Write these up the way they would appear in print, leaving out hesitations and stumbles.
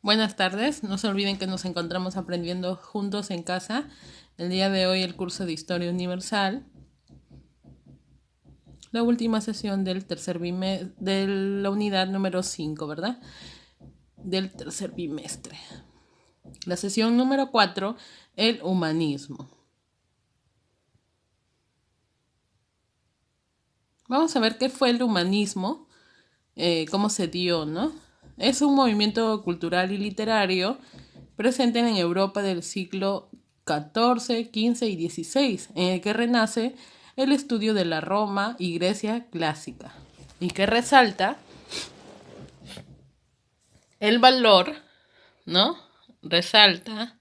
Buenas tardes, no se olviden que nos encontramos aprendiendo juntos en casa. El día de hoy el curso de Historia Universal, la última sesión del de la unidad número 5, ¿verdad? Del tercer bimestre. La sesión número 4, el humanismo. Vamos a ver qué fue el humanismo, cómo se dio, ¿no? Es un movimiento cultural y literario presente en Europa del siglo XIV, XV y XVI, en el que renace el estudio de la Roma y Grecia clásica, y que resalta el valor, ¿no? Resalta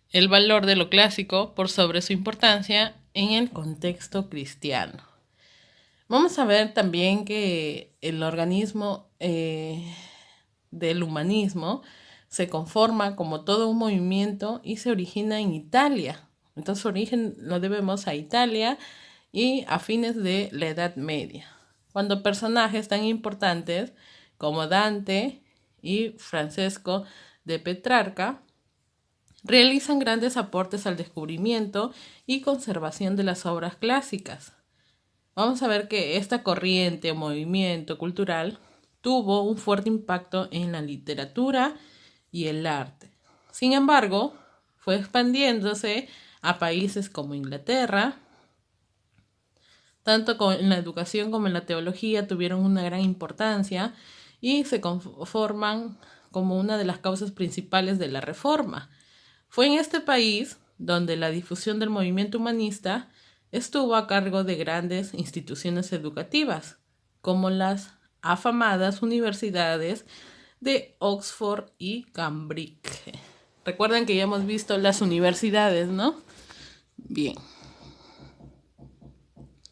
el valor de lo clásico por sobre su importancia en el contexto cristiano. Vamos a ver también que el organismo del humanismo se conforma como todo un movimiento y se origina en Italia. Entonces su origen lo debemos a Italia y a fines de la Edad Media, cuando personajes tan importantes como Dante y Francesco de Petrarca realizan grandes aportes al descubrimiento y conservación de las obras clásicas. Vamos a ver que esta corriente o movimiento cultural tuvo un fuerte impacto en la literatura y el arte. Sin embargo, fue expandiéndose a países como Inglaterra. Tanto en la educación como en la teología tuvieron una gran importancia y se conforman como una de las causas principales de la Reforma. Fue en este país donde la difusión del movimiento humanista estuvo a cargo de grandes instituciones educativas, como las afamadas universidades de Oxford y Cambridge. Recuerden que ya hemos visto las universidades, ¿no? Bien.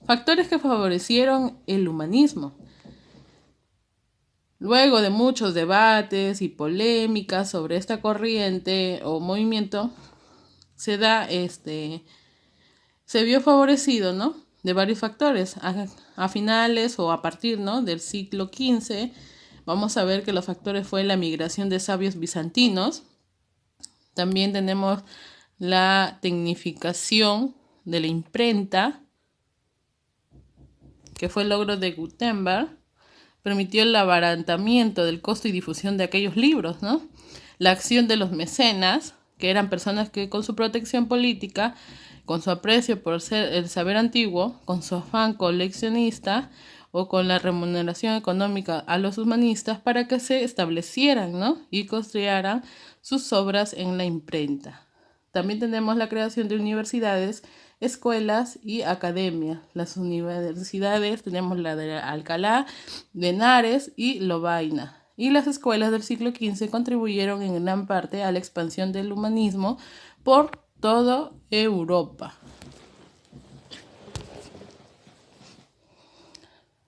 Factores que favorecieron el humanismo. Luego de muchos debates y polémicas sobre esta corriente o movimiento, se vio favorecido, ¿no? De varios factores. A finales o a partir, ¿no? del siglo XV, vamos a ver que los factores fue la migración de sabios bizantinos. También tenemos la tecnificación de la imprenta, que fue el logro de Gutenberg. Permitió el abaratamiento del costo y difusión de aquellos libros, ¿no? La acción de los mecenas, que eran personas que con su protección política, con su aprecio por el saber antiguo, con su afán coleccionista o con la remuneración económica a los humanistas para que se establecieran, ¿no? y construyeran sus obras en la imprenta. También tenemos la creación de universidades, escuelas y academias. Las universidades tenemos la de Alcalá, de Henares y Lovaina. Y las escuelas del siglo XV contribuyeron en gran parte a la expansión del humanismo por toda Europa.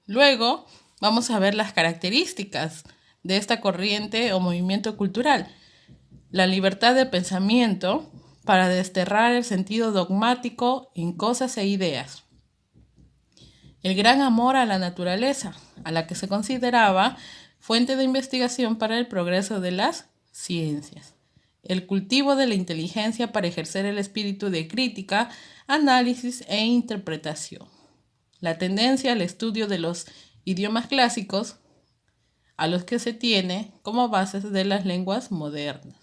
Luego vamos a ver las características de esta corriente o movimiento cultural. La libertad de pensamiento para desterrar el sentido dogmático en cosas e ideas. El gran amor a la naturaleza, a la que se consideraba fuente de investigación para el progreso de las ciencias. El cultivo de la inteligencia para ejercer el espíritu de crítica, análisis e interpretación. La tendencia al estudio de los idiomas clásicos, a los que se tiene como bases de las lenguas modernas.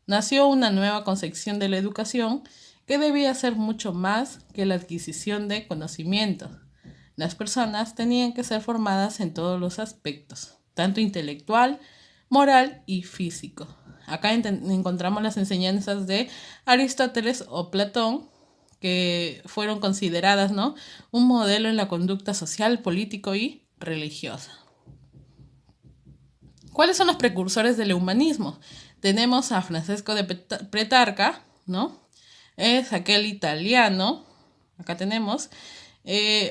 Nació una nueva concepción de la educación que debía ser mucho más que la adquisición de conocimientos. Las personas tenían que ser formadas en todos los aspectos, tanto intelectual, moral y físico. Acá encontramos las enseñanzas de Aristóteles o Platón, que fueron consideradas, ¿no? un modelo en la conducta social, político y religiosa. ¿Cuáles son los precursores del humanismo? Tenemos a Francesco de Petrarca, ¿no? Es aquel italiano, acá tenemos,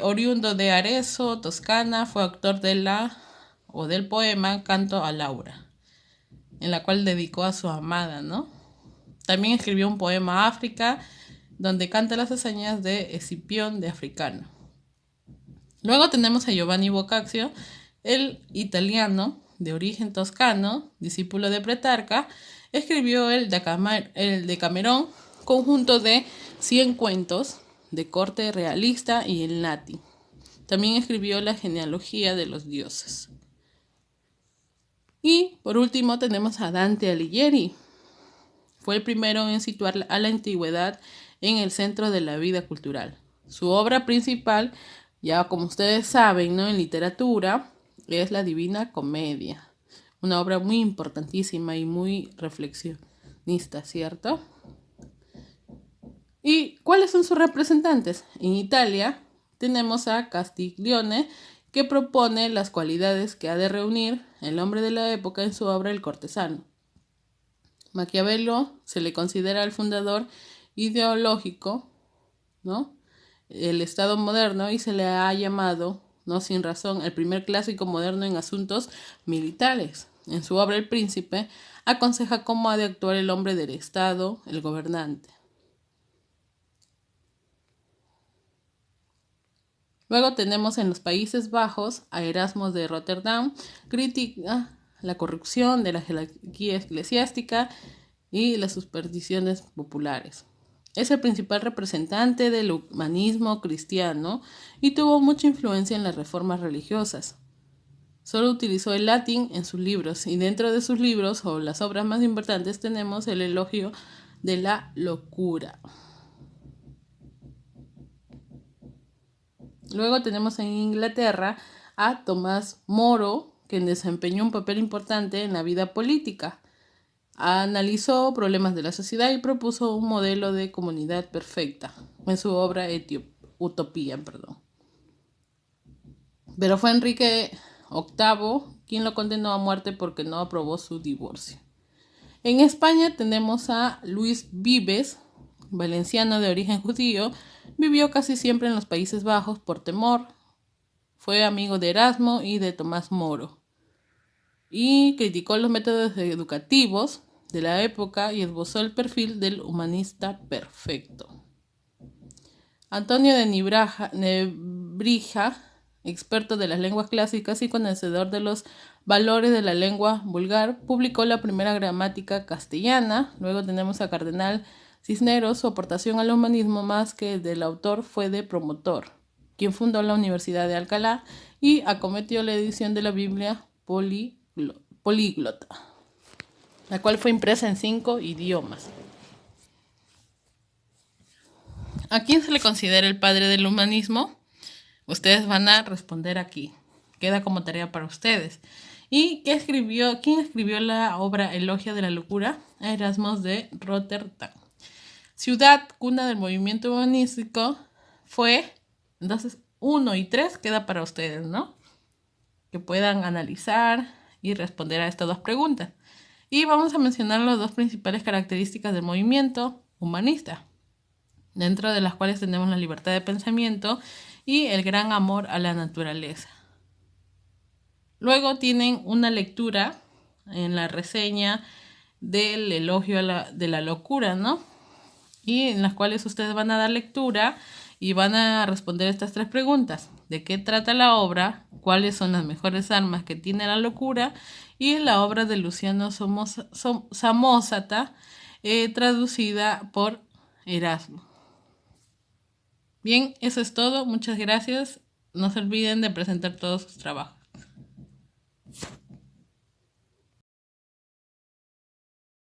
oriundo de Arezzo, Toscana, fue autor del poema Canto a Laura, en la cual dedicó a su amada, ¿no? También escribió un poema África, donde canta las hazañas de Escipión de Africano. Luego tenemos a Giovanni Boccaccio, el italiano, de origen toscano, discípulo de Petrarca, escribió el Decamerón, conjunto de 100 cuentos de corte realista y en latín. También escribió la genealogía de los dioses. Y por último tenemos a Dante Alighieri. Fue el primero en situar a la antigüedad en el centro de la vida cultural. Su obra principal, ya como ustedes saben, ¿no?, en literatura, es la Divina Comedia. Una obra muy importantísima y muy reflexionista, ¿cierto? ¿Y cuáles son sus representantes? En Italia tenemos a Castiglione, que propone las cualidades que ha de reunir el hombre de la época en su obra El cortesano. Maquiavelo se le considera el fundador ideológico, ¿no?, el Estado moderno, y se le ha llamado, no sin razón, el primer clásico moderno en asuntos militares. En su obra El Príncipe aconseja cómo ha de actuar el hombre del Estado, el gobernante. Luego tenemos en los Países Bajos a Erasmo de Rotterdam, critica la corrupción de la jerarquía eclesiástica y las supersticiones populares. Es el principal representante del humanismo cristiano y tuvo mucha influencia en las reformas religiosas. Solo utilizó el latín en sus libros, y dentro de sus libros o las obras más importantes tenemos el Elogio de la Locura. Luego tenemos en Inglaterra a Tomás Moro, quien desempeñó un papel importante en la vida política. Analizó problemas de la sociedad y propuso un modelo de comunidad perfecta en su obra Utopía. Pero fue Enrique VIII quien lo condenó a muerte porque no aprobó su divorcio. En España tenemos a Luis Vives, valenciano de origen judío. Vivió casi siempre en los Países Bajos por temor. Fue amigo de Erasmo y de Tomás Moro, y criticó los métodos educativos de la época y esbozó el perfil del humanista perfecto. Antonio de Nebrija, experto de las lenguas clásicas y conocedor de los valores de la lengua vulgar, publicó la primera gramática castellana. Luego tenemos a Cardenal Cisneros. Su aportación al humanismo, más que del autor, fue de promotor, quien fundó la Universidad de Alcalá y acometió la edición de la Biblia políglota, la cual fue impresa en 5 idiomas. ¿A quién se le considera el padre del humanismo? Ustedes van a responder aquí. Queda como tarea para ustedes. ¿Y quién escribió la obra Elogio de la Locura? Erasmo de Rotterdam. Ciudad, cuna del movimiento humanístico, fue. Entonces, 1 y 3 queda para ustedes, ¿no?, que puedan analizar y responder a estas 2 preguntas. Y vamos a mencionar las 2 principales características del movimiento humanista, dentro de las cuales tenemos la libertad de pensamiento y el gran amor a la naturaleza. Luego tienen una lectura en la reseña del Elogio de la Locura, ¿no?, y en las cuales ustedes van a dar lectura y van a responder estas 3 preguntas. ¿De qué trata la obra? ¿Cuáles son las mejores armas que tiene la locura? Y la obra de Luciano Samosata, traducida por Erasmo. Bien, eso es todo. Muchas gracias. No se olviden de presentar todos sus trabajos.